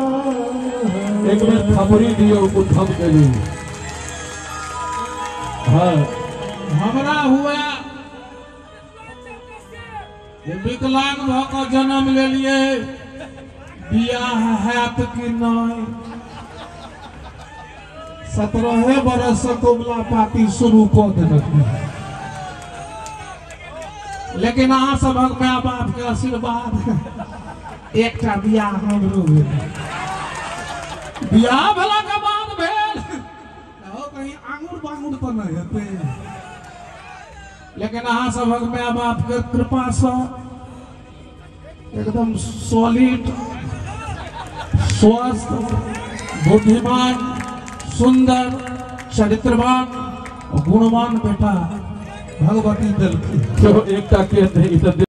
एक बेर खबरी दियो उद्धव के लिए। हाँ हमरा हुआ विकलांग भक जन्म ले लिए बियाह हैत कि नहीं 17 बरस से कोबला पाती शुरू कर देलक लेकिन अहाँ सबक माय बाप के आशीर्वाद एक बियाह हमरो बियाह भला के बाद भेल कहीं आंगुर बांगुर तो नहीं हेते लेकिन अहाँ सबक माय बाप के कृपा से एकदम सॉलिड स्वस्थ बुद्धिमान सुंदर चरित्रवान गुणवान बेटा भगवती दिल एक